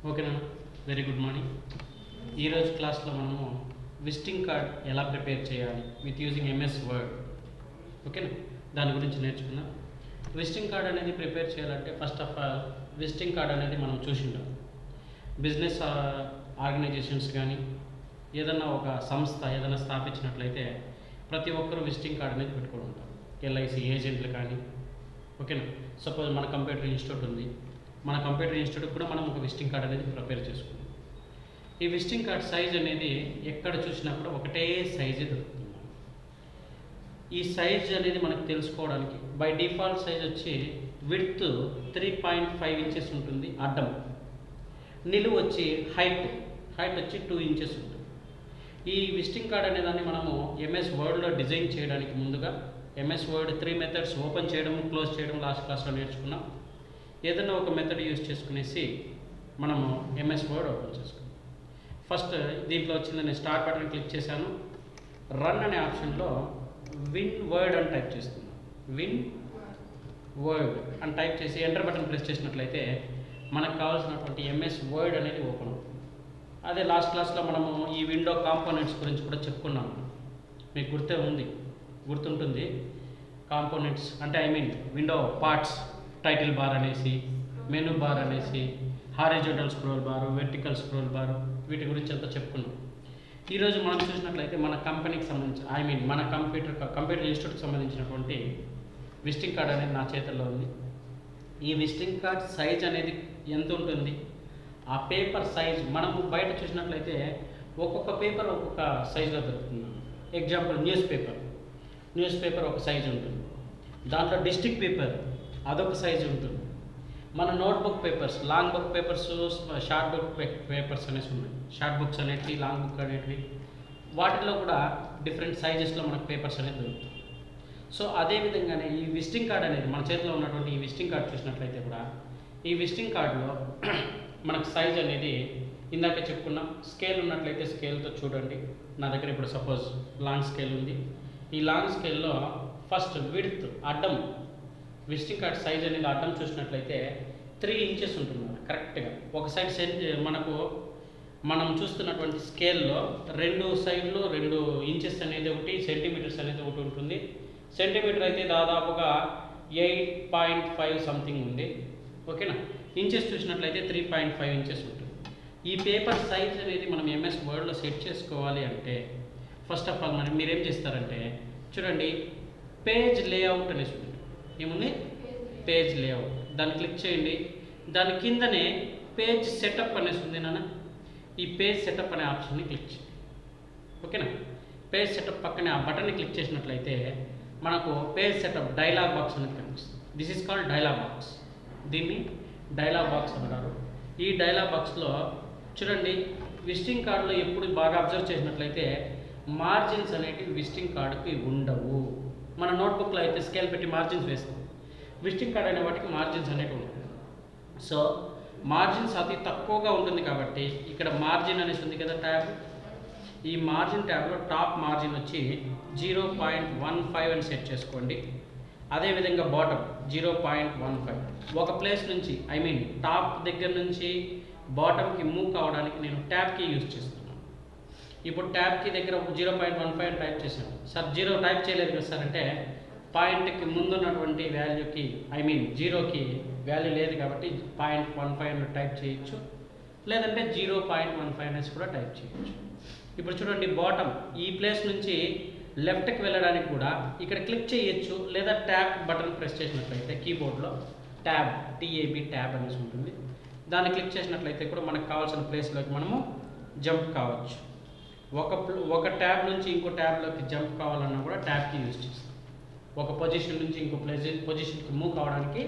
ఓకేనా, very good morning. ఈరోజు క్లాస్లో మనము విజిటింగ్ కార్డ్ ఎలా ప్రిపేర్ చేయాలి విత్ యూజింగ్ ఎంఎస్ వర్డ్. ఓకేనా, దాని గురించి నేర్చుకుందాం. విజిటింగ్ కార్డ్ అనేది ప్రిపేర్ చేయాలంటే first of all visiting card అనేది మనం చూసింటాం. బిజినెస్ ఆర్గనైజేషన్స్ కానీ ఏదన్నా ఒక సంస్థ ఏదైనా స్థాపించినట్లయితే ప్రతి ఒక్కరూ విజిటింగ్ కార్డ్ అనేది పెట్టుకొని ఉంటారు. ఎల్ఐసి ఏజెంట్లు కానీ, ఓకేనా. సపోజ్ మన కంప్యూటర్ ఇన్స్టిట్యూట్ ఉంది, మన కంప్యూటర్ ఇన్స్టిట్యూట్ కూడా మనం ఒక విజిటింగ్ కార్డ్ అనేది ప్రిపేర్ చేసుకుంటాం. ఈ విజిటింగ్ కార్డ్ సైజ్ అనేది ఎక్కడ చూసినా కూడా ఒకటే సైజే దొరుకుతుంది. ఈ సైజ్ అనేది మనకు తెలుసుకోవడానికి బై డిఫాల్ట్ సైజ్ వచ్చి విడ్త్ 3.5 ఇంచెస్ ఉంటుంది అడ్డం, నిలువు వచ్చి హైట్ వచ్చి 2 ఇంచెస్ ఉంటుంది. ఈ విజిటింగ్ కార్డ్ అనే దాన్ని మనము ఎంఎస్ వర్డ్లో డిజైన్ చేయడానికి ముందుగా ఎంఎస్ వర్డ్ 3 మెథడ్స్ ఓపెన్ చేయడం క్లోజ్ చేయడం లాస్ట్ క్లాస్లో నేర్చుకున్నాం. ఏదైనా ఒక మెథడ్ యూజ్ చేసుకునేసి మనము ఎంఎస్ వర్డ్ ఓపెన్ చేసుకున్నాం. ఫస్ట్ దీంట్లో వచ్చింది, నేను స్టార్ట్ బటన్ క్లిక్ చేశాను. రన్ అనే ఆప్షన్లో విన్ వర్డ్ అని టైప్ చేస్తున్నాను. విన్ వర్డ్ అని టైప్ చేసి ఎంటర్ బటన్ ప్రెస్ చేసినట్లయితే మనకు కావాల్సినటువంటి ఎంఎస్ వర్డ్ అనేది ఓపెన్ అవుతుంది. అదే లాస్ట్ క్లాస్లో మనము ఈ విండో కాంపోనెంట్స్ గురించి కూడా చెప్పుకున్నాము. మీకు గుర్తుంటుంది. కాంపోనెంట్స్ అంటే విండో పార్ట్స్, టైటిల్ బార్ అనేసి, మెనూ బార్ అనేసి, horizontal scroll bar, vertical scroll bar, వీటి గురించి అంతా చెప్పుకున్నాం. ఈరోజు మనం చూసినట్లయితే మన కంపెనీకి సంబంధించి మన కంప్యూటర్ ఇన్స్టిట్యూట్కి సంబంధించినటువంటి విజిటింగ్ కార్డ్ అనేది నా చేతుల్లో ఉంది. ఈ విజిటింగ్ కార్డ్ సైజ్ అనేది ఎంత ఉంటుంది, ఆ పేపర్ సైజ్ మనము బయట చూసినట్లయితే ఒక్కొక్క పేపర్ ఒక్కొక్క సైజులో దొరుకుతుంది. ఎగ్జాంపుల్ న్యూస్ పేపర్ ఒక సైజు ఉంటుంది. దాంట్లో డిస్ట్రిక్ట్ పేపర్ అదొక సైజు ఉంటుంది. మన notebook papers, long book papers, short book papers అనేసి ఉన్నాయి. షార్ట్ బుక్స్ అనేటివి, లాంగ్ బుక్ అనేటివి, వాటిలో కూడా డిఫరెంట్ సైజెస్లో మనకు పేపర్స్ అనేది దొరుకుతాయి. సో అదేవిధంగానే ఈ విజిటింగ్ కార్డ్ అనేది మన చేతిలో ఉన్నటువంటి ఈ విజిటింగ్ కార్డ్ చూసినట్లయితే కూడా ఈ విజిటింగ్ కార్డులో మనకు సైజ్ అనేది ఇందాక చెప్పుకున్నాం. స్కేల్ ఉన్నట్లయితే స్కేల్తో చూడండి. నా దగ్గర ఇప్పుడు సపోజ్ లాంగ్ స్కేల్ ఉంది. ఈ లాంగ్ స్కేల్లో ఫస్ట్ విడ్త్ అడ్డం, విజిటింగ్ కార్డ్ సైజ్ అనేది అడ్డం చూసినట్లయితే 3 ఇంచెస్ ఉంటుంది కరెక్ట్గా. ఒక సైడ్ మనం చూస్తున్నటువంటి స్కేల్లో 2 సైడ్లు 2 ఇంచెస్ అనేది ఒకటి, సెంటీమీటర్స్ అనేది ఒకటి ఉంటుంది. సెంటీమీటర్ అయితే దాదాపుగా 8.5 సంథింగ్ ఉంది. ఓకేనా. ఇంచెస్ చూసినట్లయితే 3.5 ఇంచెస్ ఉంటుంది. ఈ పేపర్ సైజ్ అనేది మనం ఎంఎస్ వర్డ్లో సెట్ చేసుకోవాలి అంటే ఫస్ట్ ఆఫ్ ఆల్ మీరేం చేస్తారంటే చూడండి, పేజ్ లేఅవుట్ అనేసి ఉంటుంది. ఏముంది? Page layout. దాన్ని క్లిక్ చేయండి. దాని కిందనే పేజ్ సెటప్ అనేసి ఉంది నాన్న. ఈ పేజ్ సెటప్ అనే ఆప్షన్ని క్లిక్ చేయండి. ఓకేనా. పేజ్ సెటప్ పక్కనే ఆ బటన్ని క్లిక్ చేసినట్లయితే మనకు పేజ్ సెటప్ డైలాగ్ బాక్స్ అనేది కనిపిస్తుంది. This is called dialogue box. దీన్ని డైలాగ్ బాక్స్ అంటారు. ఈ డైలాగ్ బాక్స్లో చూడండి, విజిటింగ్ కార్డులో ఎప్పుడు బాగా అబ్జర్వ్ చేసినట్లయితే మార్జిన్స్ అనేటివి విజిటింగ్ కార్డుకి ఉండవు. మన నోట్బుక్లో అయితే స్కేల్ పెట్టి మార్జిన్స్ వేస్తాం. విజిటింగ్ కార్డ్ అనే వాటికి మార్జిన్స్ అనేటివి ఉంటాయి. సో మార్జిన్స్ అతి తక్కువగా ఉంటుంది కాబట్టి ఇక్కడ మార్జిన్ అనేసి ఉంది కదా ట్యాబ్. ఈ మార్జిన్ ట్యాబ్లో టాప్ మార్జిన్ వచ్చి 0.15 అని సెట్ చేసుకోండి. అదేవిధంగా బాటమ్ 0.15. ఒక ప్లేస్ నుంచి టాప్ దగ్గర నుంచి బాటమ్కి మూవ్ కావడానికి నేను ట్యాబ్ కీ యూజ్ చేస్తున్నాను. ఇప్పుడు ట్యాబ్ కీ దగ్గర 0.15 అని టైప్ చేశాను. సార్ 0 టైప్ చేయలేదు కదా సార్ అంటే, పాయింట్కి ముందున్నటువంటి వాల్యూకి జీరోకి వాల్యూ లేదు కాబట్టి 0.15 టైప్ చేయొచ్చు, లేదంటే 0.15 అనేసి కూడా టైప్ చేయొచ్చు. ఇప్పుడు చూడండి, బాటమ్ ఈ ప్లేస్ నుంచి లెఫ్ట్కి వెళ్ళడానికి కూడా ఇక్కడ క్లిక్ చేయొచ్చు, లేదా ట్యాబ్ బటన్ ప్రెస్ చేసినట్లయితే కీబోర్డ్లో ట్యాబ్ అనేసి ఉంటుంది. దాన్ని క్లిక్ చేసినట్లయితే కూడా మనకు కావాల్సిన ప్లేస్లోకి మనము జంప్ కావచ్చు. ఒక ట్యాబ్ నుంచి ఇంకో ట్యాబ్లోకి జంప్ కావాలన్నా కూడా ట్యాబ్ కీ యూజ్ చేస్తాం. ఒక పొజిషన్ నుంచి ఇంకో పొజిషన్కి మూవ్ కావడానికి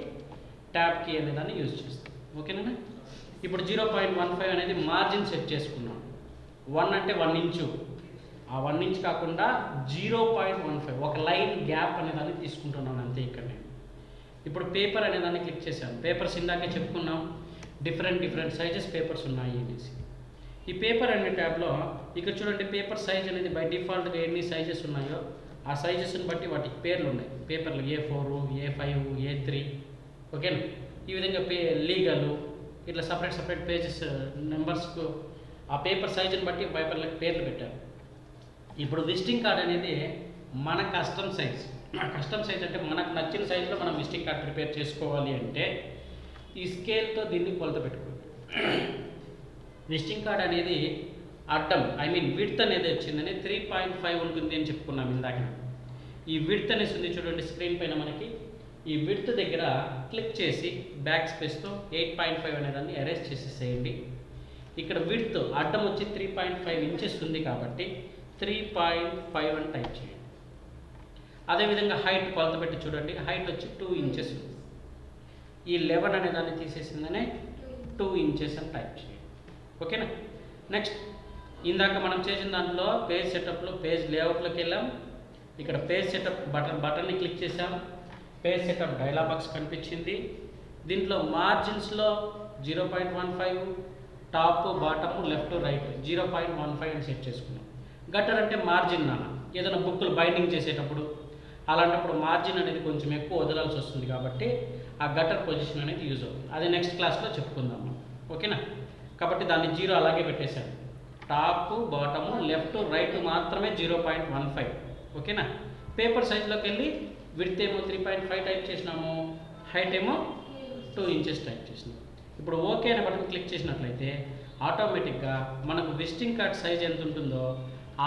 ట్యాబ్ కీ అనే దాన్ని యూజ్ చేస్తాం. ఓకేనా. ఇప్పుడు 0.15 అనేది మార్జిన్ సెట్ చేసుకున్నాం. 1 అంటే 1 ఇంచు, ఆ 1 ఇంచ్ కాకుండా 0.15 ఒక లైన్ గ్యాప్ అనే దాన్ని తీసుకుంటున్నాను అంతే. ఇక్కడ నేను ఇప్పుడు పేపర్ అనే దాన్ని క్లిక్ చేశాను. పేపర్స్ ఇందాకే చెప్పుకున్నాం, డిఫరెంట్ సైజెస్ పేపర్స్ ఉన్నాయి అనేసి. ఈ పేపర్ అనే ట్యాబ్లో ఇక్కడ చూడండి, పేపర్ సైజ్ అనేది బై డిఫాల్ట్గా ఎన్ని సైజెస్ ఉన్నాయో ఆ సైజెస్ని బట్టి వాటికి పేర్లు ఉన్నాయి. పేపర్లు A4, A5, A3. ఓకేనా. ఈ విధంగా లీగలు, ఇట్లా సపరేట్ పేజెస్ నెంబర్స్కు ఆ పేపర్ సైజుని బట్టి పేపర్లకు పేర్లు పెట్టారు. ఇప్పుడు విజిటింగ్ కార్డ్ అనేది మన కస్టమ్ సైజ్ అంటే మనకు నచ్చిన సైజులో మనం విజిటింగ్ కార్డ్ ప్రిపేర్ చేసుకోవాలి అంటే ఈ స్కేల్తో దీన్ని కొలత పెట్టుకోండి. విజిటింగ్ కార్డ్ అనేది అడ్డం విడ్త్ అనేది వచ్చిందని 3.5 ఉంటుంది అని చెప్పుకున్నాం ఇందాక. ఈ విడ్త్ అనేసి ఉంది చూడండి స్క్రీన్ పైన మనకి. ఈ విడ్త్ దగ్గర క్లిక్ చేసి బ్యాక్ స్పేస్తో 8.5 అనేదాన్ని అరేంజ్ చేసేసేయండి. ఇక్కడ విడ్త్ అడ్డం వచ్చి 3.5 ఇంచెస్ ఉంది కాబట్టి 3.5 అని టైప్ చేయండి. అదేవిధంగా హైట్ కొలత పెట్టి చూడండి, హైట్ వచ్చి 2 ఇంచెస్ ఉంది. ఈ 11 అనే దాన్ని తీసేసిందనే 2 ఇంచెస్ అని టైప్ చేయండి. ఓకేనా. నెక్స్ట్ ఇందాక మనం చేసిన దాంట్లో పేజ్ సెటప్లో పేజ్ లేఅవుట్లోకి వెళ్ళాం. ఇక్కడ పేజ్ సెటప్ బటన్ని క్లిక్ చేసాం. పేజ్ సెటప్ డైలాగ్ బాక్స్ కనిపించింది. దీంట్లో మార్జిన్స్లో 0.15, టాప్ బాటము లెఫ్ట్ రైట్ 0.15 అని సెట్ చేసుకున్నాం. గట్టర్ అంటే మార్జిన్ ఏదైనా బుక్కులు బైండింగ్ చేసేటప్పుడు అలాంటప్పుడు మార్జిన్ అనేది కొంచెం ఎక్కువ వదలాల్సి వస్తుంది కాబట్టి ఆ గట్టర్ పొజిషన్ అనేది యూజ్ అవుతుంది. అది నెక్స్ట్ క్లాస్లో చెప్పుకుందాం. ఓకేనా. కాబట్టి దాన్ని 0 అలాగే పెట్టేశాను. టాప్ బాటము లెఫ్ట్ రైట్ మాత్రమే 0.15. ఓకేనా. పేపర్ సైజ్లోకి వెళ్ళి విడ్త్ ఏమో 3.5 టైప్ చేసినాము, హైట్ ఏమో 2 ఇంచెస్ టైప్ చేసినాము. ఇప్పుడు ఓకే అనే బటన్ క్లిక్ చేసినట్లయితే ఆటోమేటిక్గా మనకు విజిటింగ్ కార్డ్ సైజ్ ఎంత ఉంటుందో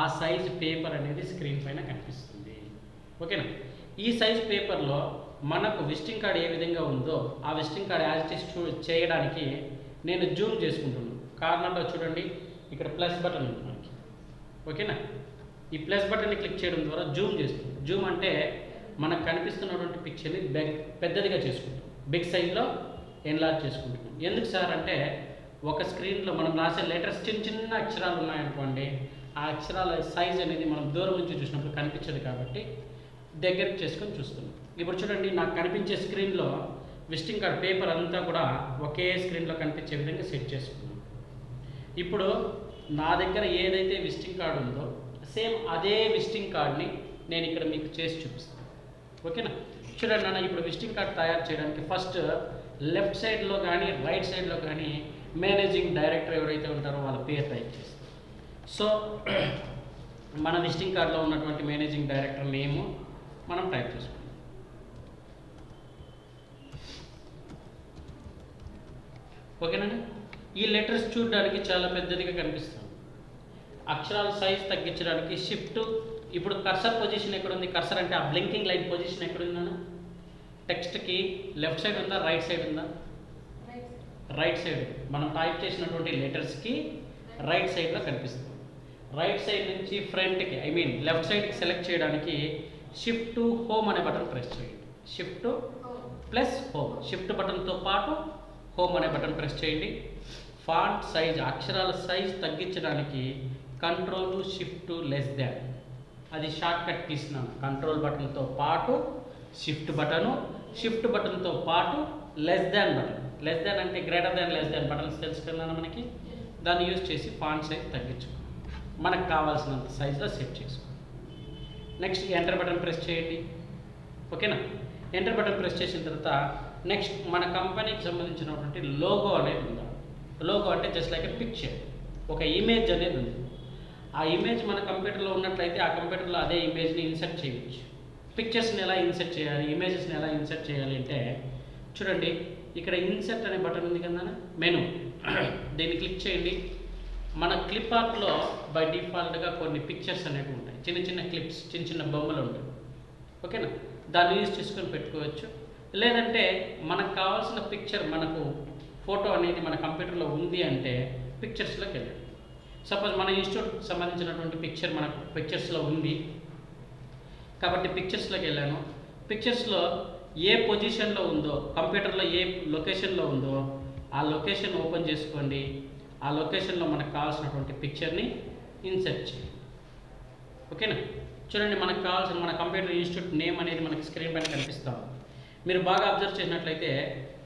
ఆ సైజ్ పేపర్ అనేది స్క్రీన్ పైన కనిపిస్తుంది. ఓకేనా. ఈ సైజ్ పేపర్లో మనకు విజిటింగ్ కార్డ్ ఏ విధంగా ఉందో ఆ విజిటింగ్ కార్డ్ యాజ్ చేయడానికి నేను జూమ్ చేసుకుంటున్నాను. కార్నర్లో చూడండి ఇక్కడ ప్లస్ బటన్ ఉంది మనకి. ఓకేనా. ఈ ప్లస్ బటన్ని క్లిక్ చేయడం ద్వారా జూమ్ చేస్తుంది. జూమ్ అంటే మనకు కనిపిస్తున్నటువంటి పిక్చర్ని పెద్దదిగా చేసుకుంటాం, బిగ్ సైజ్లో ఎన్లార్జ్ చేసుకుంటున్నాం. ఎందుకు సార్ అంటే ఒక స్క్రీన్లో మనం రాసే లెటర్స్ చిన్న అక్షరాలు ఉన్నాయనుకోండి, ఆ అక్షరాల సైజ్ అనేది మనం దూరం నుంచి చూసినప్పుడు కనిపించదు కాబట్టి దగ్గరికి చేసుకొని చూస్తున్నాం. ఇప్పుడు చూడండి నాకు కనిపించే స్క్రీన్లో విజిటింగ్ కార్డ్ పేపర్ అంతా కూడా ఒకే స్క్రీన్లో కనిపించే విధంగా సెట్ చేసుకున్నాం. ఇప్పుడు నా దగ్గర ఏదైతే విజిటింగ్ కార్డ్ ఉందో సేమ్ అదే విజిటింగ్ కార్డ్ని నేను ఇక్కడ మీకు చేసి చూపిస్తాను. ఓకేనా. చూడండి నాన్న, ఇప్పుడు విజిటింగ్ కార్డ్ తయారు చేయడానికి ఫస్ట్ లెఫ్ట్ సైడ్లో కానీ రైట్ సైడ్లో కానీ మేనేజింగ్ డైరెక్టర్ ఎవరైతే ఉంటారో వాళ్ళ పేరు టైప్ చేస్తాం. సో మన విజిటింగ్ కార్డ్లో ఉన్నటువంటి మేనేజింగ్ డైరెక్టర్ నేము మనం టైప్ చేసుకుంటాం. ఓకేనండి. ఈ లెటర్స్ చూడడానికి చాలా పెద్దదిగా కనిపిస్తుంది. అక్షరాల సైజ్ తగ్గించడానికి షిఫ్ట్. ఇప్పుడు కర్సర్ పొజిషన్ ఎక్కడ ఉంది? కర్సర్ అంటే ఆ బ్లింకింగ్ లైట్ పొజిషన్ ఎక్కడ ఉందా? టెక్స్ట్కి లెఫ్ట్ సైడ్ ఉందా రైట్ సైడ్ ఉందా? Right side. మనం టైప్ చేసినటువంటి లెటర్స్కి రైట్ సైడ్లో కనిపిస్తుంది. రైట్ సైడ్ నుంచి ఫ్రంట్కి లెఫ్ట్ సైడ్కి సెలెక్ట్ చేయడానికి షిఫ్ట్ టు హోమ్ అనే బటన్ ప్రెస్ చేయండి. Shift plus home. షిఫ్ట్ బటన్తో పాటు హోమ్ అనే బటన్ ప్రెస్ చేయండి. ఫాంట్ సైజ్ అక్షరాల సైజ్ తగ్గించడానికి కంట్రోల్ షిఫ్ట్ లెస్ దాన్ అది షార్ట్ కట్ తీసినాను. కంట్రోల్ బటన్తో పాటు షిఫ్ట్ బటను, షిఫ్ట్ బటన్తో పాటు less than button. Less than అంటే greater than less than buttons తెలుసు కదా మనకి. దాన్ని యూజ్ చేసి ఫాంట్ సైజ్ తగ్గించుకో, మనకు కావాల్సినంత సైజులో సెట్ చేసుకో. నెక్స్ట్ ఎంటర్ బటన్ ప్రెస్ చేయండి. ఓకేనా. ఎంటర్ బటన్ ప్రెస్ చేసిన తర్వాత నెక్స్ట్ మన కంపెనీకి సంబంధించినటువంటి లోగో అనేది ఉంది. లోగో అంటే జస్ట్ లైక్ ఎ పిక్చర్, ఒక ఇమేజ్ అనేది ఉంది. ఆ ఇమేజ్ మన కంప్యూటర్లో ఉన్నట్లయితే ఆ కంప్యూటర్లో అదే ఇమేజ్ని ఇన్సర్ట్ చేయవచ్చు. పిక్చర్స్ని ఎలా ఇన్సర్ట్ చేయాలి, ఇమేజెస్ని ఎలా ఇన్సర్ట్ చేయాలి అంటే చూడండి ఇక్కడ ఇన్సర్ట్ అనే బటన్ ఉంది కదా మెనూ, దీన్ని క్లిక్ చేయండి. మన క్లిప్ ఆర్ట్లో బై డిఫాల్ట్గా కొన్ని పిక్చర్స్ అనేవి ఉంటాయి, చిన్న చిన్న క్లిప్స్, చిన్న చిన్న బొమ్మలు ఉంటాయి. ఓకేనా. దాన్ని యూజ్ చేసుకొని పెట్టుకోవచ్చు. లేదంటే మనకు కావాల్సిన పిక్చర్, మనకు ఫోటో అనేది మన కంప్యూటర్లో ఉంది అంటే పిక్చర్స్లోకి వెళ్ళండి. సపోజ్ మన ఇన్స్టిట్యూట్కి సంబంధించినటువంటి పిక్చర్ మనకు పిక్చర్స్లో ఉంది కాబట్టి పిక్చర్స్లోకి వెళ్ళాను. పిక్చర్స్లో ఏ పొజిషన్లో ఉందో, కంప్యూటర్లో ఏ లొకేషన్లో ఉందో ఆ లొకేషన్ ఓపెన్ చేసుకోండి. ఆ లొకేషన్లో మనకు కావాల్సినటువంటి పిక్చర్ని ఇన్సర్ట్ చేయండి. ఓకేనా. చూడండి మనకు కావాల్సిన మన కంప్యూటర్ ఇన్స్టిట్యూట్ నేమ్ అనేది మనకి స్క్రీన్ పైన కనిపిస్తాం. మీరు బాగా అబ్జర్వ్ చేసినట్లయితే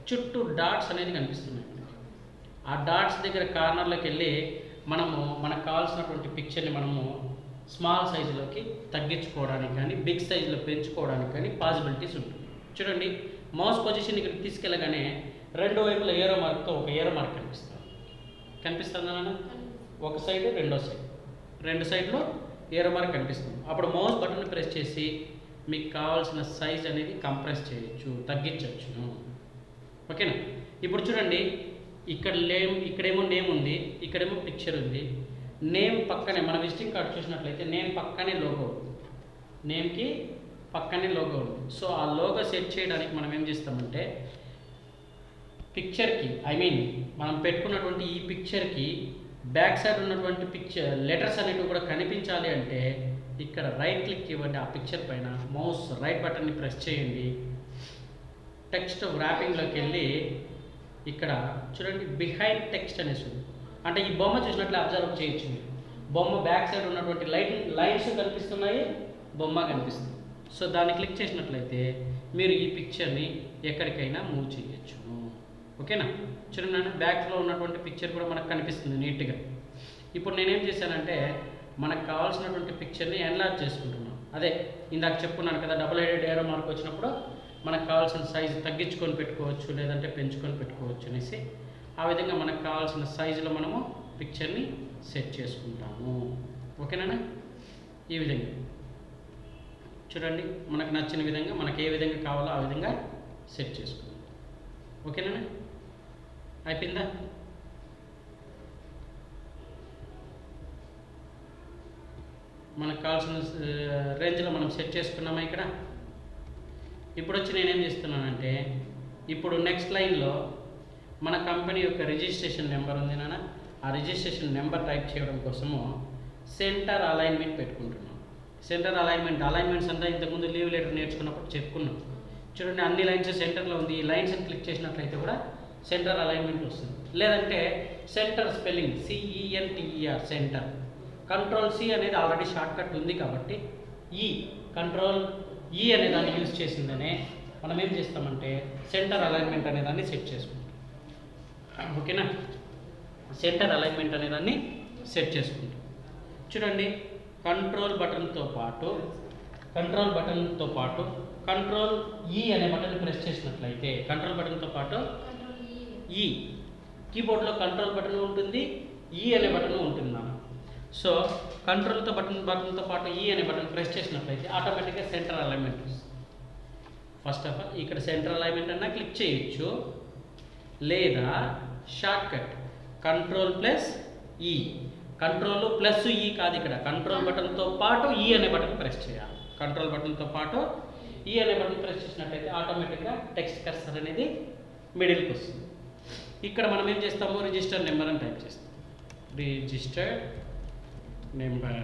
చుట్టూ డాట్స్ అనేది కనిపిస్తున్నాయి. ఆ డాట్స్ దగ్గర కార్నర్లోకి వెళ్ళి మనము మనకు కావాల్సినటువంటి పిక్చర్ని మనము స్మాల్ సైజులోకి తగ్గించుకోవడానికి కానీ బిగ్ సైజులో పెంచుకోవడానికి కానీ పాసిబిలిటీస్ ఉంటుంది. చూడండి మౌస్ పొజిషన్ ఇక్కడికి తీసుకెళ్ళగానే రెండు వైపుల ఏరో మార్క్తో ఒక ఏరో మార్క్ కనిపిస్తుందా నాన్న? ఒక సైడ్ రెండో సైడ్, రెండు సైడ్లో ఏరో మార్క్ కనిపిస్తుంది. అప్పుడు మౌస్ బటన్ ప్రెస్ చేసి మీకు కావాల్సిన సైజ్ అనేది కంప్రెస్ చేయొచ్చు, తగ్గించవచ్చు. ఓకేనా? ఇప్పుడు చూడండి, ఇక్కడేమో నేమ్ ఉంది, ఇక్కడేమో పిక్చర్ ఉంది. నేమ్ పక్కనే మన విజిటింగ్ కార్డ్ చూసినట్లయితే నేమ్ పక్కనే లోగో, నేమ్కి పక్కనే లోగో ఉంది. సో ఆ లోగో సెట్ చేయడానికి మనం ఏం చేస్తామంటే పిక్చర్కి మనం పెట్టుకున్నటువంటి ఈ పిక్చర్కి బ్యాక్ సైడ్ ఉన్నటువంటి పిక్చర్ లెటర్స్ అనేవి కూడా కనిపించాలి అంటే ఇక్కడ రైట్ క్లిక్ ఇవ్వండి. ఆ పిక్చర్ పైన మౌస్ రైట్ బటన్ని ప్రెస్ చేయండి. టెక్స్ట్ ర్యాపింగ్లోకి వెళ్ళి ఇక్కడ చూడండి బిహైండ్ టెక్స్ట్ అనేసి ఉంది. అంటే ఈ బొమ్మ చూసినట్లు అబ్జర్వ్ చేయొచ్చు మీరు. బొమ్మ బ్యాక్ సైడ్ ఉన్నటువంటి లైన్స్ కనిపిస్తున్నాయి, బొమ్మ కనిపిస్తుంది. సో దాన్ని క్లిక్ చేసినట్లయితే మీరు ఈ పిక్చర్ని ఎక్కడికైనా మూవ్ చేయొచ్చు. ఓకేనా? చూడండి, బ్యాక్లో ఉన్నటువంటి పిక్చర్ కూడా మనకు కనిపిస్తుంది నీట్గా. ఇప్పుడు నేనేం చేశానంటే మనకు కావాల్సినటువంటి పిక్చర్ని ఎన్లార్జ్ చేసుకుంటున్నాను. అదే ఇందాక చెప్పుకున్నాను కదా, డబుల్ హెడెడ్ ఏరో మార్క్ వచ్చినప్పుడు మనకు కావాల్సిన సైజు తగ్గించుకొని పెట్టుకోవచ్చు, లేదంటే పెంచుకొని పెట్టుకోవచ్చు అనేసి ఆ విధంగా మనకు కావాల్సిన సైజులో మనము పిక్చర్ని సెట్ చేసుకుంటాము. ఓకేనా? ఈ విధంగా చూడండి, మనకు నచ్చిన విధంగా మనకు ఏ విధంగా కావాలో ఆ విధంగా సెట్ చేసుకుందాం. ఓకేనా? అయిపోయిందా? మనకు కావాల్సిన రేంజ్లో మనం సెట్ చేసుకున్నామా ఇక్కడ? ఇప్పుడు వచ్చి నేనేం చేస్తున్నానంటే ఇప్పుడు నెక్స్ట్ లైన్లో మన కంపెనీ యొక్క రిజిస్ట్రేషన్ నెంబర్ ఉంది నాన్న. ఆ రిజిస్ట్రేషన్ నెంబర్ టైప్ చేయడం కోసము సెంటర్ అలైన్మెంట్ పెట్టుకుంటున్నాం. సెంటర్ అలైన్మెంట్స్ అంతా ఇంతకుముందు లీవ్ లెటర్ నేర్చుకున్నప్పుడు చెప్పుకున్నాం. చూడండి, అన్ని లైన్స్ సెంటర్లో ఉంది. ఈ లైన్స్ని క్లిక్ చేసినట్లయితే కూడా సెంటర్ అలైన్మెంట్ వస్తుంది. లేదంటే centre spelling CENTER centre, control C అనేది ఆల్రెడీ షార్ట్ కట్ ఉంది కాబట్టి కంట్రోల్ E అనే దాన్ని యూజ్ చేసిందనే మనం ఏం చేస్తామంటే సెంటర్ అలైన్మెంట్ అనే దాన్ని సెట్ చేసుకుంటాం. ఓకేనా? సెంటర్ అలైన్మెంట్ అనే దాన్ని సెట్ చేసుకుంటాం. చూడండి, కంట్రోల్ బటన్తో పాటు కంట్రోల్ E అనే బటన్ ప్రెస్ చేసినట్లయితే కంట్రోల్ బటన్తో పాటు E కీబోర్డ్లో కంట్రోల్ బటన్ ఉంటుంది, E అనే బటన్ ఉంటుంది. సో కంట్రోల్తో బటన్తో పాటు E అనే బటన్ ప్రెస్ చేసినట్లయితే ఆటోమేటిక్గా సెంటర్ అలైన్మెంట్ వస్తుంది. ఫస్ట్ ఆఫ్ ఆల్ ఇక్కడ సెంటర్ అలైన్మెంట్ అన్నా క్లిక్ చేయొచ్చు, లేదా short cut Ctrl+E, control plus E కాదు, ఇక్కడ కంట్రోల్ బటన్తో పాటు E అనే బటన్ ప్రెస్ చేయాలి. కంట్రోల్ బటన్తో పాటు E అనే బటన్ ప్రెస్ చేసినట్లయితే ఆటోమేటిక్గా టెక్స్ట్ కర్సర్ అనేది మిడిల్కి వస్తుంది. ఇక్కడ మనం ఏం చేస్తాము, రిజిస్టర్ నెంబర్ అని టైప్ చేస్తాం. రిజిస్టర్డ్ నెంబర్,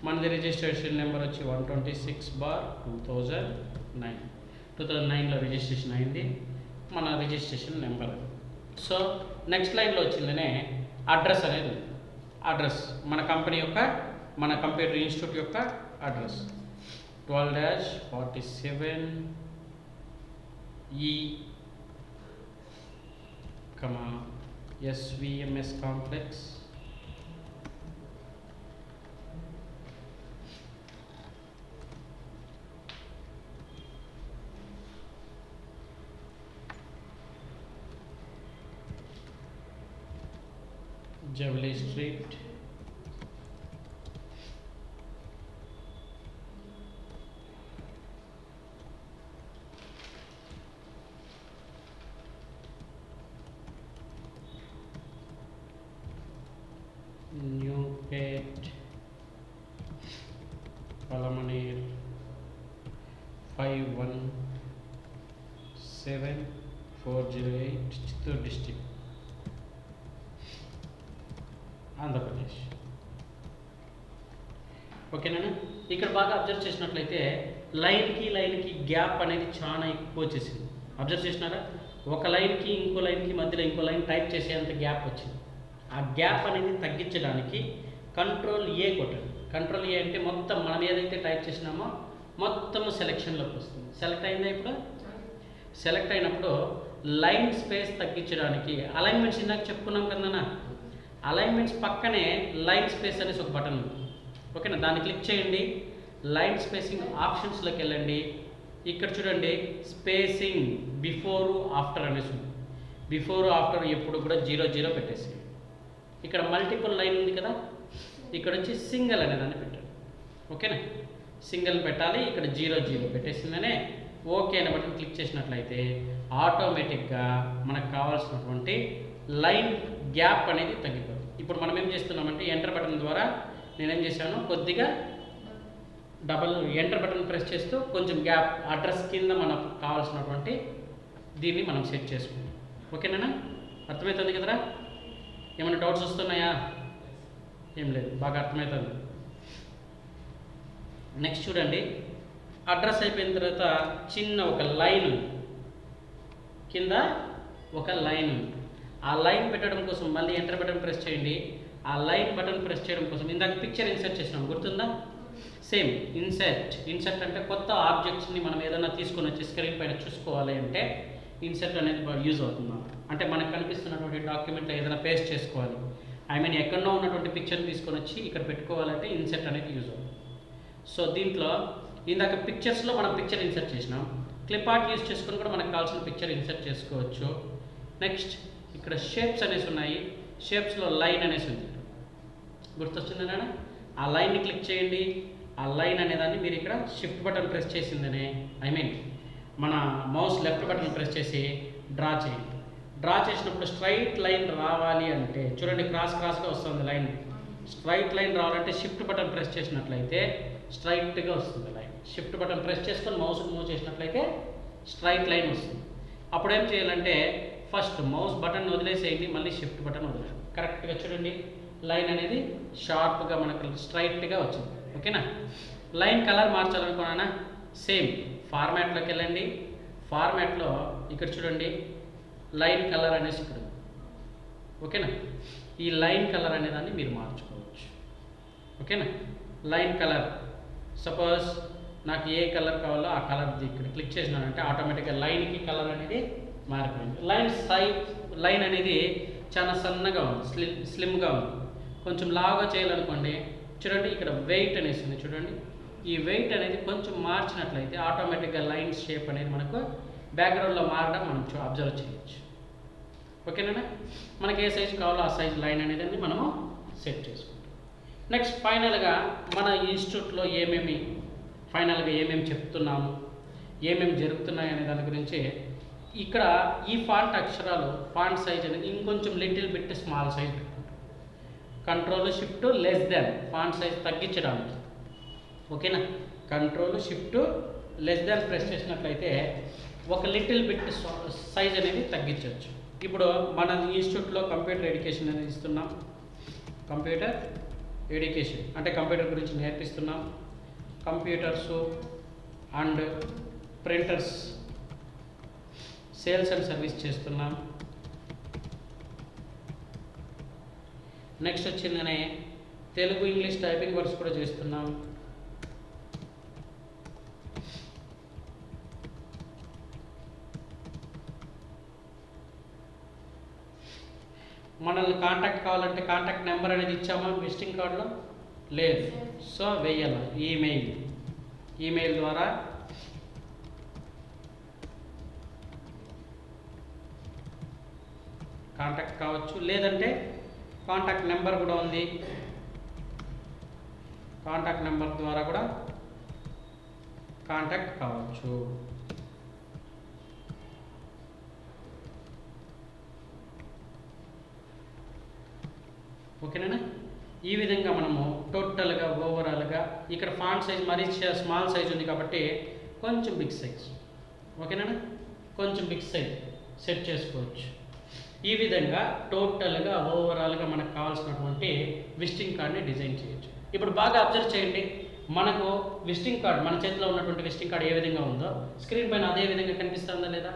మనది రిజిస్ట్రేషన్ నెంబర్ వచ్చి 126/2009. 2009లో రిజిస్ట్రేషన్ అయింది మన రిజిస్ట్రేషన్ నెంబర్. సో నెక్స్ట్ లైన్లో వచ్చిందనే అడ్రస్ అనేది ఉంది. అడ్రస్ మన కంపెనీ యొక్క, మన కంప్యూటర్ ఇన్స్టిట్యూట్ యొక్క address 12-47E, SVMS complex, Javali street, Newpet, Palamaner 517408, Chittoor district, Andhra Pradesh. ఓకేనా? ఇక్కడ బాగా అబ్జర్వ్ చేసినట్లయితే లైన్కి గ్యాప్ అనేది చాలా ఎక్కువ వచ్చేసింది. అబ్జర్వ్ చేసినారా? ఒక లైన్కి ఇంకో లైన్కి మధ్యలో ఇంకో లైన్ టైప్ చేసేంత గ్యాప్ వచ్చింది. ఆ గ్యాప్ అనేది తగ్గించడానికి Ctrl A కొట్టండి. Ctrl A అంటే మొత్తం మనం ఏదైతే టైప్ చేసినామో మొత్తం సెలెక్షన్లోకి వస్తుంది. సెలెక్ట్ అయిందా? ఇప్పుడు సెలెక్ట్ అయినప్పుడు లైన్ స్పేస్ తగ్గించడానికి అలైన్మెంట్స్ ఇందాక చెప్పుకున్నాం కదన్నా, అలైన్మెంట్స్ పక్కనే లైన్ స్పేస్ అనేసి ఒక బటన్ ఉంది. ఓకేనా? దాన్ని క్లిక్ చేయండి. లైన్ స్పేసింగ్ ఆప్షన్స్లోకి వెళ్ళండి. ఇక్కడ చూడండి స్పేసింగ్ బిఫోర్ ఆఫ్టర్ అనేసి ఉంది. బిఫోర్ ఆఫ్టర్ ఎప్పుడు కూడా 0 పెట్టేసి, ఇక్కడ మల్టిపుల్ లైన్ ఉంది కదా, ఇక్కడ వచ్చి సింగిల్ అనేదాన్ని పెట్టాలి. ఓకేనా, సింగిల్ పెట్టాలి. ఇక్కడ 0 పెట్టేసిందనే ఓకే అనే బటన్ క్లిక్ చేసినట్లయితే ఆటోమేటిక్గా మనకు కావాల్సినటువంటి లైన్ గ్యాప్ అనేది తగ్గిపోతుంది. ఇప్పుడు మనం ఏం చేస్తున్నామంటే ఎంటర్ బటన్ ద్వారా నేనేం చేశాను, కొద్దిగా ఎంటర్ బటన్ ప్రెస్ చేస్తూ కొంచెం గ్యాప్ అడ్రస్ కింద మనకు కావాల్సినటువంటి దీన్ని మనం సెట్ చేసుకుంటాం. ఓకేనా, అర్థమవుతుంది కదరా? ఏమైనా డౌట్స్ వస్తున్నాయా? ఏం లేదు, బాగా అర్థమవుతుంది. నెక్స్ట్ చూడండి, అడ్రస్ అయిపోయిన తర్వాత చిన్న ఒక లైన్ ఉంది, కింద ఒక లైన్ ఉంది. ఆ లైన్ పెట్టడం కోసం మళ్ళీ ఎంటర్ బటన్ ప్రెస్ చేయండి. ఆ లైన్ బటన్ ప్రెస్ చేయడం కోసం ఇందాక పిక్చర్ ఇన్సర్ట్ చేసినాం, గుర్తుందా? సేమ్ ఇన్సర్ట్ అంటే కొత్త ఆబ్జెక్ట్స్ని మనం ఏదైనా తీసుకొని వచ్చి స్క్రీన్ పైన చూసుకోవాలి అంటే ఇన్సర్ట్ అనేది యూజ్ అవుతుంది. అంటే మనకు కనిపిస్తున్నటువంటి డాక్యుమెంట్లో ఏదైనా పేస్ట్ చేసుకోవాలి, ఎక్కడో ఉన్నటువంటి పిక్చర్ని తీసుకొని వచ్చి ఇక్కడ పెట్టుకోవాలంటే ఇన్సర్ట్ అనేది యూజ్ అవుతుంది. సో దీంట్లో ఇందాక పిక్చర్స్లో మనం పిక్చర్ ఇన్సర్ట్ చేసినాం, క్లిప్ ఆర్ట్ యూజ్ చేసుకొని కూడా మనకు కావాల్సిన పిక్చర్ ఇన్సర్ట్ చేసుకోవచ్చు. నెక్స్ట్ ఇక్కడ షేప్స్ అనేసి ఉన్నాయి, షేప్స్లో లైన్ అనేసి ఉంది, గుర్తొచ్చిందనా? ఆ లైన్ని క్లిక్ చేయండి. ఆ లైన్ అనేదాన్ని మీరు ఇక్కడ షిఫ్ట్ బటన్ ప్రెస్ చేసిందనే మన మౌస్ లెఫ్ట్ బటన్ ప్రెస్ చేసి డ్రా చేయండి. డ్రా చేసినప్పుడు స్ట్రైట్ లైన్ రావాలి అంటే చూడండి, క్రాస్గా వస్తుంది లైన్. స్ట్రైట్ లైన్ రావాలంటే షిఫ్ట్ బటన్ ప్రెస్ చేసినట్లయితే స్ట్రైట్గా వస్తుంది లైన్. షిఫ్ట్ బటన్ ప్రెస్ చేసుకొని మౌస్ మూవ్ చేసినట్లయితే స్ట్రైట్ లైన్ వస్తుంది. అప్పుడు ఏం చేయాలంటే ఫస్ట్ మౌస్ బటన్ వదిలేసేయండి, మళ్ళీ షిఫ్ట్ బటన్ వదిలేయండి. కరెక్ట్గా చూడండి, లైన్ అనేది షార్ప్గా మనకు స్ట్రైట్గా వచ్చింది. ఓకేనా, లైన్ కలర్ మార్చాలనుకున్నానా సేమ్ ఫార్మాట్లోకి వెళ్ళండి. ఫార్మాట్లో ఇక్కడ చూడండి లైన్ కలర్ అనేసి ఇక్కడ. ఓకేనా, ఈ లైన్ కలర్ అనేదాన్ని మీరు మార్చుకోవచ్చు. ఓకేనా, లైన్ కలర్ సపోజ్ నాకు ఏ కలర్ కావాలో ఆ కలర్ ఇక్కడ క్లిక్ చేసినానంటే ఆటోమేటిక్గా లైన్కి కలర్ అనేది మారిపోయింది. లైన్ అనేది చాలా సన్నగా ఉంది, స్లిమ్గా ఉంది. కొంచెం లావుగా చేయాలనుకోండి, చూడండి ఇక్కడ వెయిట్ అనేసి ఉంది, చూడండి ఈ వెయిట్ అనేది కొంచెం మార్చినట్లయితే ఆటోమేటిక్గా లైన్ షేప్ అనేది మనకు బ్యాక్గ్రౌండ్లో మారడం మనం అబ్జర్వ్ చేయొచ్చు. ఓకేనా, మనకి ఏ సైజు కావాలో ఆ సైజ్ లైన్ అనేది మనము సెట్ చేసుకుంటాం. నెక్స్ట్ ఫైనల్గా మన ఇన్స్టిట్యూట్లో ఫైనల్గా ఏమేమి చెప్తున్నాము, ఏమేమి జరుగుతున్నాయి అనే దాని గురించి ఇక్కడ ఈ ఫాంట్ అక్షరాలు ఫాంట్ సైజ్ అనేది ఇంకొంచెం లిటిల్ బిట్ స్మాల్ సైజ్ పెట్టుకుంటాం. Control shift less than font size తగ్గించడానికి. ఓకేనా, control shift less than press చేసినట్లయితే ఒక లిటిల్ బిట్ సైజ్ అనేది తగ్గించవచ్చు. ఇప్పుడు మన ఇన్స్టిట్యూట్లో కంప్యూటర్ ఎడ్యుకేషన్ అనేది ఇస్తున్నాం. కంప్యూటర్ ఎడ్యుకేషన్ అంటే కంప్యూటర్ గురించి నేర్పిస్తున్నాం. Computers and printers sales and service చేస్తున్నాం. నెక్స్ట్ వచ్చిందనే తెలుగు ఇంగ్లీష్ టైపింగ్ వర్క్స్ కూడా చేస్తున్నాం. మనల్ని కాంటాక్ట్ కావాలంటే కాంటాక్ట్ నెంబర్ అనేది ఇచ్చామా విజిటింగ్ కార్డులో? లేదు. సో వేయాలి ఈమెయిల్ ద్వారా కాంటాక్ట్ కావచ్చు, లేదంటే కాంటాక్ట్ నెంబర్ కూడా ఉంది, కాంటాక్ట్ నెంబర్ ద్వారా కూడా కాంటాక్ట్ కావచ్చు. ఓకేనా, ఈ విధంగా మనము టోటల్గా ఓవరాల్గా ఇక్కడ ఫాంట్ సైజ్ మరీ స్మాల్ సైజ్ ఉంది కాబట్టి కొంచెం బిగ్ సైజ్. ఓకేనా, కొంచెం బిగ్ సైజ్ సెట్ చేసుకోవచ్చు. ఈ విధంగా టోటల్గా ఓవరాల్గా మనకు కావాల్సినటువంటి విజిటింగ్ కార్డ్ని డిజైన్ చేయొచ్చు. ఇప్పుడు బాగా అబ్జర్వ్ చేయండి, మనకు విజిటింగ్ కార్డ్ మన చేతిలో ఉన్నటువంటి విజిటింగ్ కార్డ్ ఏ విధంగా ఉందో స్క్రీన్ పైన అదే విధంగా కనిపిస్తుందా లేదా?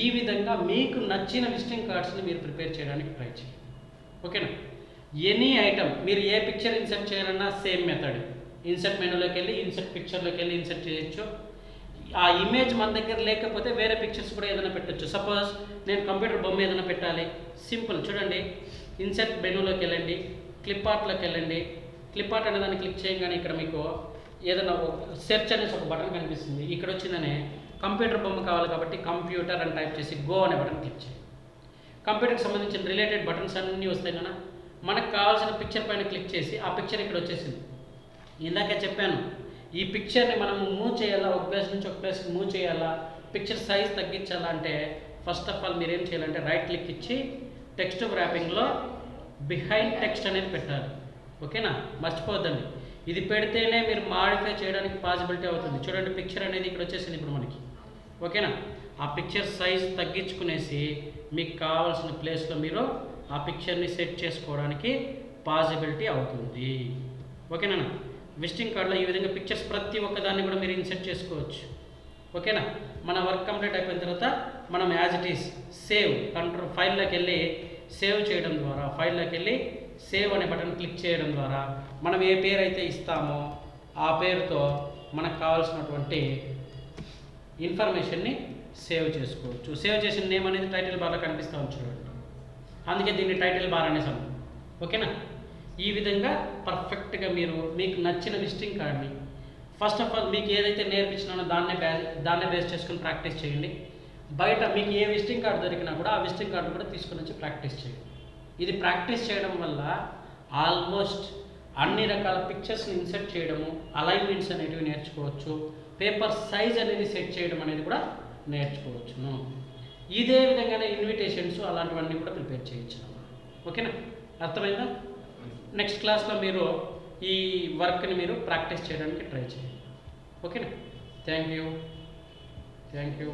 ఈ విధంగా మీకు నచ్చిన విజిటింగ్ కార్డ్స్ని మీరు ప్రిపేర్ చేయడానికి ట్రై చేయండి. ఓకేనా, ఎనీ ఐటమ్ మీరు ఏ పిక్చర్ ఇన్సర్ట్ చేయాలన్నా సేమ్ మెథడ్. ఇన్సర్ట్ మెనూలోకి వెళ్ళి ఇన్సర్ట్ పిక్చర్లోకి వెళ్ళి ఇన్సర్ట్ చేయొచ్చు. ఆ ఇమేజ్ మన దగ్గర లేకపోతే వేరే పిక్చర్స్ కూడా ఏదైనా పెట్టచ్చు. సపోజ్ నేను కంప్యూటర్ బొమ్మ ఏదైనా పెట్టాలి, సింపుల్ చూడండి, ఇన్సర్ట్ మెనూలోకి వెళ్ళండి, క్లిప్ ఆర్ట్లోకి వెళ్ళండి. క్లిప్ ఆర్ట్ అనే దాన్ని క్లిక్ చేయగానే ఇక్కడ మీకు ఏదైనా సెర్చ్ అనేసి ఒక బటన్ కనిపిస్తుంది. ఇక్కడ వచ్చిందనే కంప్యూటర్ బొమ్మ కావాలి కాబట్టి కంప్యూటర్ అని టైప్ చేసి గో అనే బటన్ క్లిక్ చేయండి. కంప్యూటర్కి సంబంధించిన రిలేటెడ్ బటన్స్ అన్నీ వస్తాయి కదా, మనకు కావాల్సిన పిక్చర్ పైన క్లిక్ చేసి ఆ పిక్చర్ ఇక్కడ వచ్చేసింది. ఇందాకే చెప్పాను, ఈ పిక్చర్ని మనము మూవ్ చేయాలా, ఒక ప్లేస్ నుంచి ఒక ప్లేస్కి మూవ్ చేయాలా, పిక్చర్ సైజ్ తగ్గించాలా అంటే ఫస్ట్ ఆఫ్ ఆల్ మీరు ఏం చేయాలంటే రైట్ క్లిక్ ఇచ్చి టెక్స్ట్ ర్యాపింగ్లో బిహైండ్ టెక్స్ట్ అనేది పెట్టాలి. ఓకేనా, మర్చిపోద్దండి. ఇది పెడితేనే మీరు మాడిఫై చేయడానికి పాసిబిలిటీ అవుతుంది. చూడండి, పిక్చర్ అనేది ఇక్కడ వచ్చేసింది ఇప్పుడు మనకి. ఓకేనా, ఆ పిక్చర్ సైజ్ తగ్గించుకునేసి మీకు కావాల్సిన ప్లేస్లో మీరు ఆ పిక్చర్ని సెట్ చేసుకోవడానికి పాసిబిలిటీ అవుతుంది. ఓకేనా, విజిటింగ్ కార్డులో ఈ విధంగా పిక్చర్స్ ప్రతి ఒక్కదాన్ని కూడా మీరు ఇన్సెట్ చేసుకోవచ్చు. ఓకేనా, మన వర్క్ కంప్లీట్ అయిపోయిన తర్వాత మనం as it is save control ఫైల్లోకి వెళ్ళి సేవ్ చేయడం ద్వారా, ఫైల్లోకి వెళ్ళి సేవ్ అనే బటన్ క్లిక్ చేయడం ద్వారా మనం ఏ పేరు అయితే ఇస్తామో ఆ పేరుతో మనకు కావాల్సినటువంటి ఇన్ఫర్మేషన్ని సేవ్ చేసుకోవచ్చు. సేవ్ చేసిన నేమ్ అనేది టైటిల్ బార్లో కనిపిస్తూ ఉంది చూడండి, అందుకే దీన్ని టైటిల్ బార్ అనేసాము. ఓకేనా, ఈ విధంగా పర్ఫెక్ట్గా మీరు మీకు నచ్చిన విజిటింగ్ కార్డ్ని ఫస్ట్ ఆఫ్ ఆల్ మీకు ఏదైతే నేర్పించినానో దాన్నే బేస్ చేసుకుని ప్రాక్టీస్ చేయండి. బయట మీకు ఏ విజిటింగ్ కార్డు దొరికినా కూడా ఆ విజిటింగ్ కార్డు కూడా తీసుకుని వచ్చి ప్రాక్టీస్ చేయండి. ఇది ప్రాక్టీస్ చేయడం వల్ల ఆల్మోస్ట్ అన్ని రకాల పిక్చర్స్ని ఇన్సర్ట్ చేయడము, అలైన్మెంట్స్ అనేటివి నేర్చుకోవచ్చు, పేపర్ సైజ్ అనేది సెట్ చేయడం అనేది కూడా నేర్చుకోవచ్చును. ఇదే విధంగానే ఇన్విటేషన్స్ అలాంటివన్నీ కూడా ప్రిపేర్ చేయొచ్చు. ఓకేనా, అర్థమైందా? నెక్స్ట్ క్లాస్లో మీరు ఈ వర్క్ని మీరు ప్రాక్టీస్ చేయడానికి ట్రై చేయండి. ఓకేనా, థ్యాంక్ యూ.